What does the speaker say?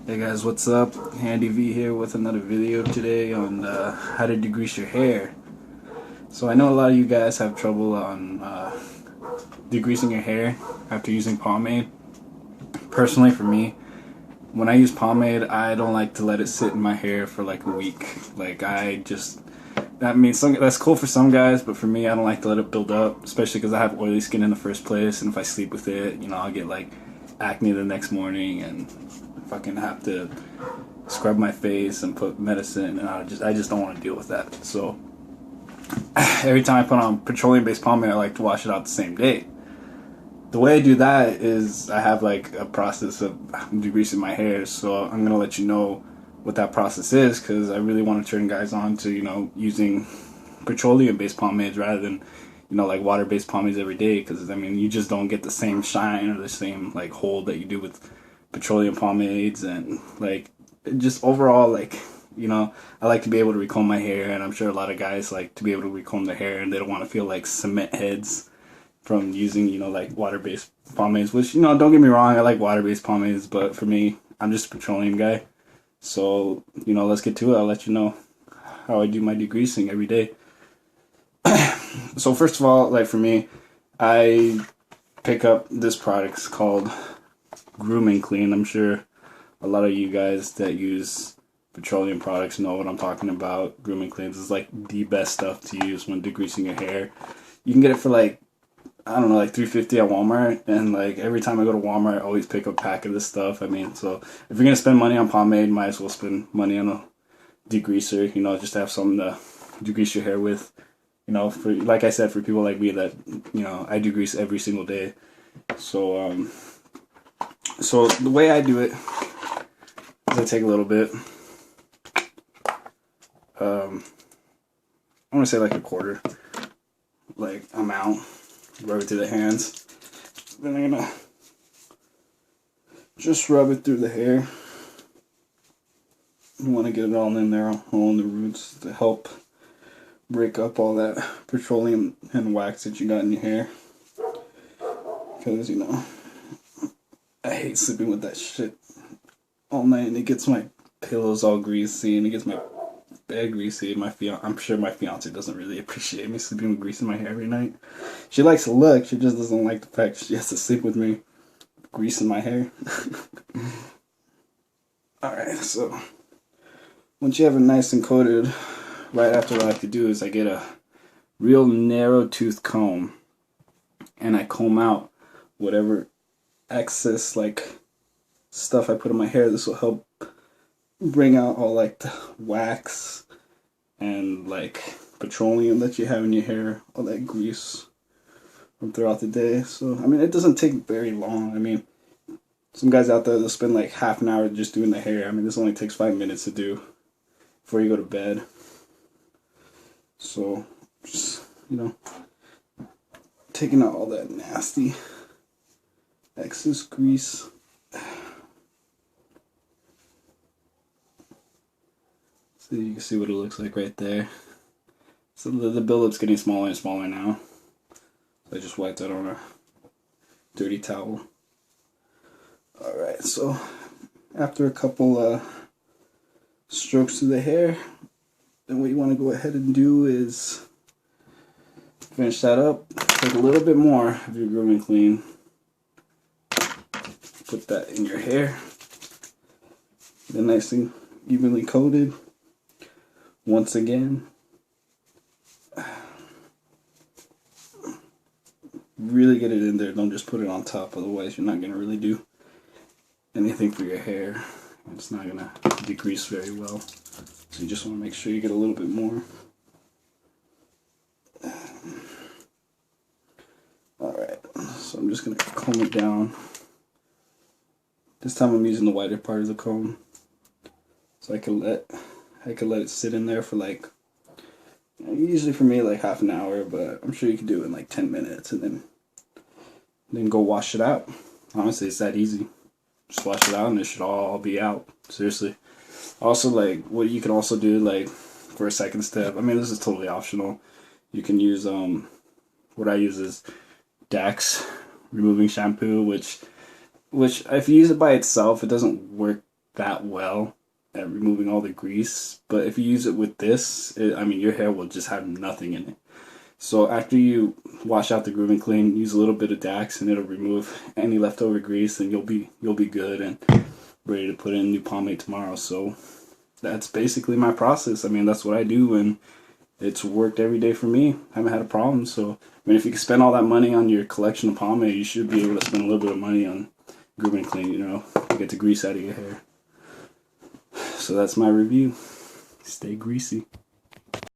Hey guys, what's up? Handy V here with another video today on how to degrease your hair. So I know a lot of you guys have trouble on degreasing your hair after using pomade. Personally, for me, when I use pomade, I don't like to let it sit in my hair for like a week. Like that's cool for some guys, but for me, I don't like to let it build up, especially because I have oily skin in the first place, and if I sleep with it, I'll get like acne the next morning and fucking have to scrub my face and put medicine, and I just don't want to deal with that. So every time I put on petroleum based pomade, I like to wash it out the same day. The way I do that is I have like a process of degreasing my hair, so I'm gonna let you know what that process is, because I really want to turn guys on to using petroleum based pomades rather than like water based pomades every day, because you just don't get the same shine or the same like hold that you do with petroleum pomades. And like just overall, like I like to be able to recomb my hair, and I'm sure a lot of guys like to be able to recomb their hair, and they don't want to feel like cement heads from using like water-based pomades, which don't get me wrong, I like water-based pomades, but for me, I'm just a petroleum guy. So let's get to it. I'll let you know how I do my degreasing every day. So first of all, like for me, I pick up this product. It's called Grooming Clean. I'm sure a lot of you guys that use petroleum products know what I'm talking about. Grooming Cleans is like the best stuff to use when degreasing your hair. You can get it for like, I don't know, like $3.50 at Walmart, and like every time I go to Walmart, I always pick up a pack of this stuff. So if you're gonna spend money on pomade, might as well spend money on a degreaser, just to have something to degrease your hair with. For, like I said, for people like me that I degrease every single day. So so the way I do it is I take a little bit. I want to say like a quarter, like amount. Rub it through the hands. Then I'm gonna just rub it through the hair. You want to get it all in there, all in the roots, to help break up all that petroleum and wax that you got in your hair. Because I hate sleeping with that shit all night, and it gets my pillows all greasy, and it gets my bed greasy. I'm sure my fiance doesn't really appreciate me sleeping with grease in my hair every night. She likes to look, she just doesn't like the fact she has to sleep with me grease in my hair. Alright, so once you have it nice and coated, right after, what I like to do is I get a real narrow tooth comb, and I comb out whatever excess like stuff I put in my hair. This will help bring out all like the wax and like petroleum that you have in your hair, all that grease from throughout the day. So it doesn't take very long. Some guys out there, they'll spend like half an hour just doing the hair. This only takes 5 minutes to do before you go to bed. So just taking out all that nasty excess grease. So you can see what it looks like right there. So the buildup's getting smaller and smaller now. So I just wiped that on a dirty towel. Alright, so after a couple strokes through the hair, then what you want to go ahead and do is finish that up. Take a little bit more of your Grooming Clean. Put that in your hair. Then nice and evenly coated. Once again, really get it in there. Don't just put it on top, otherwise you're not going to really do anything for your hair. It's not going to degrease very well. So you just want to make sure you get a little bit more. Alright, so I'm just going to comb it down. This time I'm using the wider part of the comb, so I can let it sit in there for like, usually for me like half an hour, but I'm sure you can do it in like 10 minutes, and then go wash it out. Honestly, it's that easy. Just wash it out and it should all be out. Seriously. Also, like, what you can also do, like, for a second step, this is totally optional. You can use, what I use is Dax removing shampoo, which if you use it by itself, it doesn't work that well at removing all the grease. But if you use it with this, I mean, your hair will just have nothing in it. So after you wash out the grooming clean, use a little bit of Dax, and it'll remove any leftover grease, and you'll be good and ready to put in new pomade tomorrow. So that's basically my process. I mean, that's what I do, and it's worked every day for me. I haven't had a problem. So I mean, if you can spend all that money on your collection of pomade, you should be able to spend a little bit of money on grooming clean, you know, to get the grease out of your hair. So that's my review. Stay greasy.